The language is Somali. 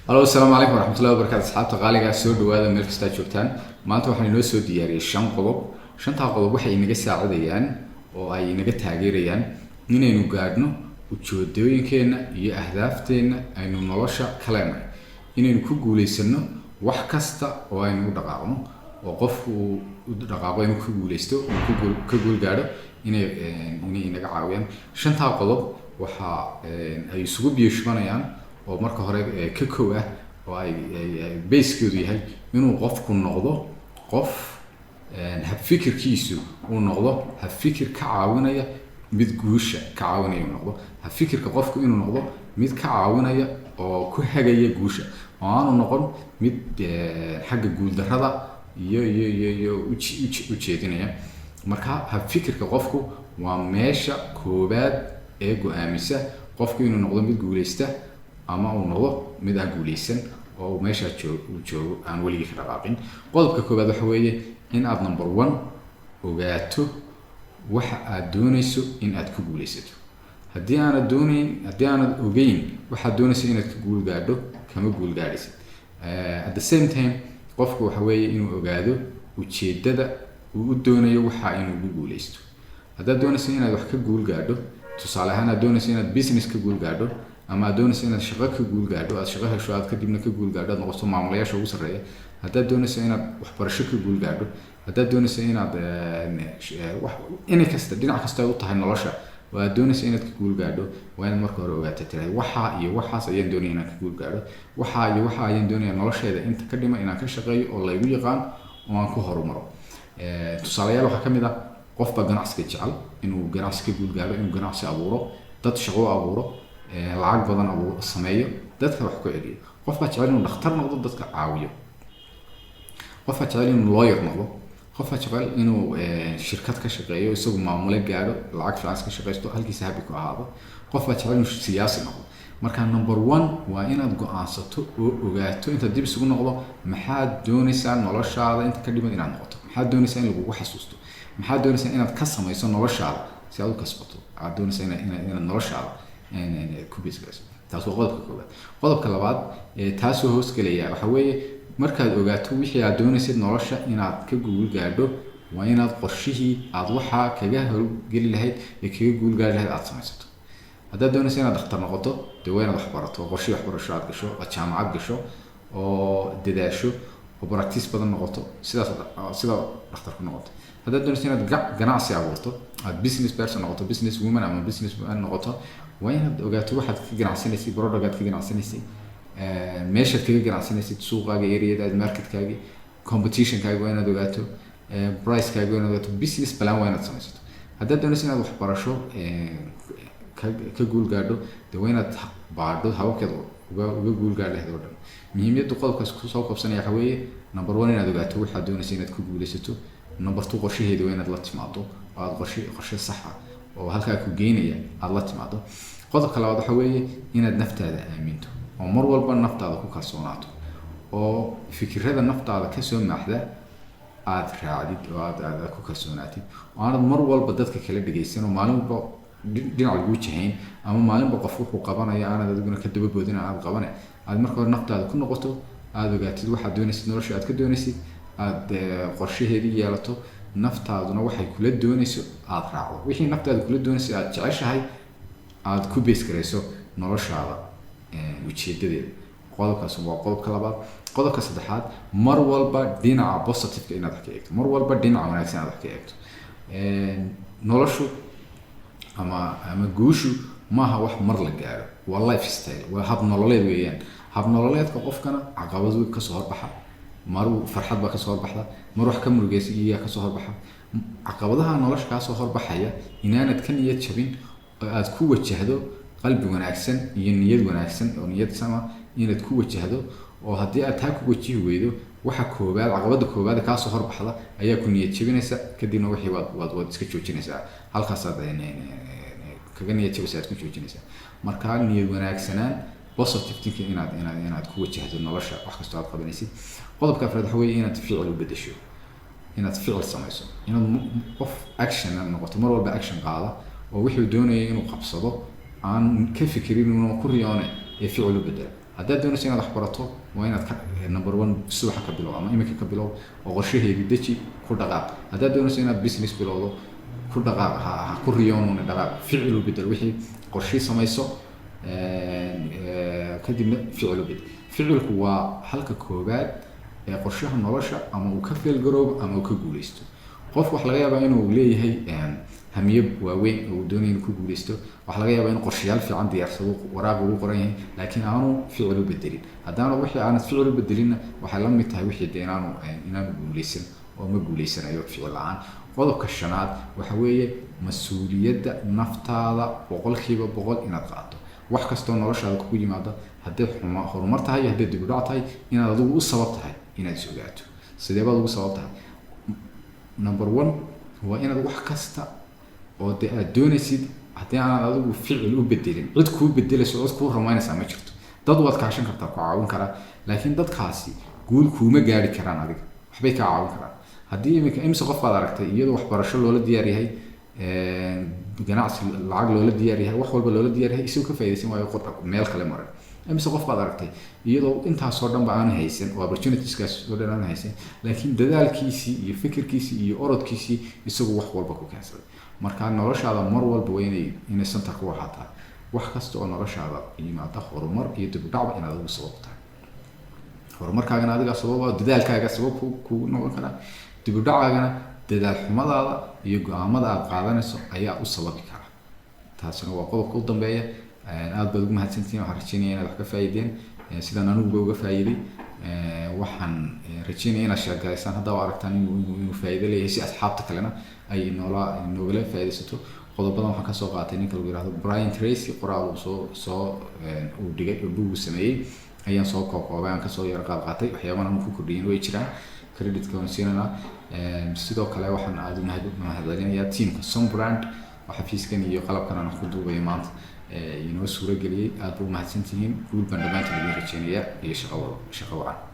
Hello, assalamu alaikum warahmatullahi wabarakatuh. Asxaabta qaaliga soo dhawaada meel kasta joogtaan. Maanta waxaan inoo soo diyaariyay 5 qodob. 5 qodob waxay inaga saacidayaan oo ay inaga taageerayaan inaynu gaadhno ujeedooyinkeena iyo ahdaafteena aynu nolosha ka leenahay. Inaynu ku guuleysano wax kasta oo aynu u dhaqaaqno oo qofku u dhaqaaqo inuu ku guuleysto oo ka guul gaadho inay inaga caawiyaan. 5 qodob waxa ay isugu biishmanayaan oo marka hore ka koow ah oo ay base-koodu yahay inuu qofku noqdo qof hab fikirkiisu uu noqdo hab fikir ka caawinaya mid guusha ka caawinaya noqdo hab fikirka qofku inuu noqdo mid ka caawinaya oo ku hagaya guusha oo aanu noqon mid xagga guul darrada iyo u jeedinaya. Marka hab fikirka qofku waa meesha koobaad ee go'aamisa qofku inuu noqdo mid guuleysta ama uu noqdo mid aan guuleysan oo meesha joogo aan weli ka dhaqaaqin. Qodobka koobaad waxa weeye in aad number 1 ogaato waxa aad doonayso in aad ku guuleysato. Haddii aanad ogeyn waxa aad doonayso inaad ku guul gaadho kama guul gaadhaysid. At the same time qofku waxa weeye inuu ogaado ujeedada uu doonayo waxa inuu ku guuleysto. Haddaad doonayso inaad wax ka guul gaadho, tusaale ahaan aad doonayso inaad business ka guul gaadho ama aad doonayso inaad shaqo ka guul gaadho, aad shaqo hesho aad kadibna ka guul gaadho, aad noqoto maamulayaasha ugu sarreeya. Haddaad doonayso inaad waxbarasho ka guul gaadho, haddaad doonayso inaad kasta dhinac kasta u tahay nolosha oo aad doonayso inaad ka guul gaadho, waa inaad marka hore ogaato tirahay waxa iyo waxaas ayaan doonayaa inaan ka guul gaadho, waxa iyo waxa ayaan doonayaa nolosheeda inta ka dhima inaan ka shaqeeyo oo la igu yaqaan oo aan ku horumaro. Tusaalayaal waxaa ka mid ah qofba ganacsiga jecel inuu ganacsi ka guul gaadho, inuu ganacsi abuuro, dad shaqo abuuro, lacag badan abuuro, sameeyo, dadka wax ku celiyo. Qofba jecel inuu dhakhtar noqdo, dadka caawiyo. Qofba jecel inuu lawyer noqdo, qofba jecel inuu shirkad ka shaqeeyo, isagu maamule gaadho, lacag fiican ka shaqeysto, halkiisa happy ku ahaado. Qofba jecel inuu siyaasi noqdo. Marka number 1 waa inaad go'aansato oo ogaato inta dib isugu noqdo maxaad doonaysaa noloshaada inta ka dhiman inaad noqoto. Maxaad doonaysaa in lagu xasuusto? Maxaad doonaysaa inaad ka samayso noloshaada si aad u kasbato? Aad doonaysaa inaad noloshaada ku bisgayso. Taas waa qodobka koobaad. Qodobka labaad taas oo hoos galaya waxa weeye markaad ogaato wixii aad doonaysid nolosha inaad ka guul gaadho, waa inaad qorshihii aad waxa kaga hawlgeli lahayd ee kaga guul gaadhi lahayd aad samaysato. Haddaad doonayso inaad dhakhtar noqoto, dee waa inaad wax barato, qorshe waxbarasho aad gasho, jaamacad gasho oo dadaasho oo practice badan noqoto, sida dhakhtar ku noqoto. Haddaad doonayso inaad ganacsi abuurto, aad business person noqoto, business woman ama business man noqoto, waa inaad ogaato waxaad ka ganacsanaysid, product aad ka ganacsanaysid, meeshaad kaga ganacsanaysid, suuqaaga, area-daada, market-kaaga, competition-kaaga waa inaad ogaato, price-kaaga waa inaad ogaato, business plan waa inaad samaysato. Haddaad doonayso inaad waxbarasho ka guul gaadho, dee waa inaad baadho hababkeed uga guul gaadho lahayd oo dhan. Muhiimadda qodobkaas ku soo koobsanaya waxa weeye number 1 inaad ogaato waxaad doonayso inaad ku guuleysato. number 2 qorshaheeda waa inaad la timaado oo aad qorshe sax ah oo halkaa ku geynaya aad la timaado. Qodobka labaad waxa weeye inaad naftaada aaminto oo mar walba naftaada ku kalsoonaato oo fikirrada naftaada ka soo maaxda aad raacdid oo aad ku kalsoonaatid oo aanad mar walba dadka kala dhageysan oo maalin walba dhinac lagu jihayn ama maalinba qof wuxuu qabanaya aanad adiguna ka daba boodin aad qabanay. Aad marka hore naftaada ku noqoto, aad ogaatid waxaad doonaysid nolosha aad ka doonaysid, aad qorshaheedii yeelato, naftaaduna waxay kula doonayso aad raacdo. Wixii naftaada kula doonayso aad jeceshahay aad ku base gareyso noloshaada ujeedadeeda. Qodobkaas waa qodobka labaad. Qodobka saddexaad, mar walba dhinaca positive-ka inaad wax ka eegto, mar walba dhinaca wanaagsan aad wax ka eegto. Noloshu ama guushu maaha wax mar la gaaro, waa lifestyle, waa hab nololeed weeyaan. Hab nololeedka qofkana caqabado ka soo horbaxa, maruu farxad baa ka soo horbaxda, mar wax ka murugaysan iyaga ka soo horbaxa. Caqabadaha nolosha ka soo horbaxaya inaanad ka niyad jabin oo aad ku wajahdo qalbi wanaagsan iyo niyad wanaagsan oo niyad sama inaad ku wajahdo oo haddii aad taa ku wajihi weydo waxa koobaad caqabada koobaad ka soo horbaxda ayaa ku niyad jabinaysa, kadibna wixii waad iska joojinaysaa, halkaas aad kaga niyad jabaysaa, aad ku joojinaysaa. Marka niyad wanaagsanaan positive thinking inaad ku wajahdo nolosha wax kasta aad qabanaysid. Qodobka afraad waxa weeye inaad ficil u bedesho, inaad ficil samayso, inaad qof action noqoto, mar walba action qaada oo wixii doonayay inuu qabsado aan ka fikirin inuu ku riyoone ee ficil u bedelo. haddaad doonayso inaad wax barato waa inaad number one subaxa ka bilow ama iminka ka bilow oo qorshaheedii deji ku dhaqaaq. haddaad doonayso inaad business bilowdo ku dhaqaaq, ha ku riyoonuna dhaqaaq, ficil u bedel wixii qorshii samayso, kadibna ficil u bedel. ficilku waa halka koobaad ee qorshaha nolosha ama uu ka feelgaroobo ama uu ka guuleysto. qof waxa laga yaabaa inuu leeyahay hamiyo waaweyn oo uu doonayo inuu ku guuleysto, waxa laga yaabaa inuu qorshayaal fiican diyaarsado, waraaq ugu qoran yahay, laakiin aanu ficil u bedelin. haddaanu wixii aanad ficil u bedelinna waxay la mid tahay wixii dee inaanu guuleysan oo ma guuleysanayo ficil la'aan. qodobka shanaad waxa weeye mas-uuliyadda naftaada 100% inaad qaado. wax kastoo noloshaada kugu yimaada, hadday horumar tahay iyo hadday dib u dhac tahay, inaad adigu u sabab tahay inaad is ogaato. sidee baad ugu sabab tahay? number one waa inaad wax kasta oo dee aad doonaysid haddii aanad adigu ficil u bedelin, cid kuu bedelayso, cid kuu rumaynaysaa ma jirto. dad waad kaashan kartaa, ku caawin karaa, laakiin dadkaasi guul kuuma gaari karaan adiga, waxbay kaa caawin karaan. haddii iminka imse qof baad aragtay iyadoo waxbarasho loola diyaar yahay, ganacsi lacag loola diyaar yahay, wax walba loola diyaar yahay, isagoo ka faa'iidaysan waayo meel kale maray. imse qof baad aragtay iyadoo intaasoo dhan ba aan haysan oo opportunitieskaas oo dhan aan haysan, laakiin dadaalkiisii iyo fikirkiisii iyo orodkiisii isagu wax walba ku keensaday. marka noloshaada mar walba waa inay center ku ahaataa. wax kasta oo noloshaada yimaada horumar iyo dib u dhacba inaad ugu sabab tahay. horumarkaagana adiga sabab ah, dadaalkaaga sabab ku noqon kara, dib u dhacaagana dadaal xumadaada iyo go'aamada aad qaadanayso ayaa u sababi kara. taasina waa qodobka u dambeeya. aad baad ugu mahadsantihiin, waxaan rajeynayaa inaad wax ka faa'iideen sidaan aniguba uga faa'iiday. waxaan rajeynayaa inaad sheegaysaan hadda oo aragtaan inuu faa'iido leeyahay, si asxaabta kalena ay noogala faa'iidaysato. qodobadan waxaan kasoo qaatay ninka lagu yiraahdo Brian Tracy, qoraal uu dhigay oo buug sameeyey ayaan soo koobay, aan kasoo yar qaatay. waxyaabahan aan ku kordhiyeen way jiraan, credit-ka waan siinaa. sidoo kale waxaan aad u mahadcelinayaa teamka Sombrand oo xafiiskan iyo qalabkan aan ku duubay maanta inoo suura geliyay. aad u mahadsantihiin. guul baan dhamaantiin idin rajeynayaa iyo shaqo wacan.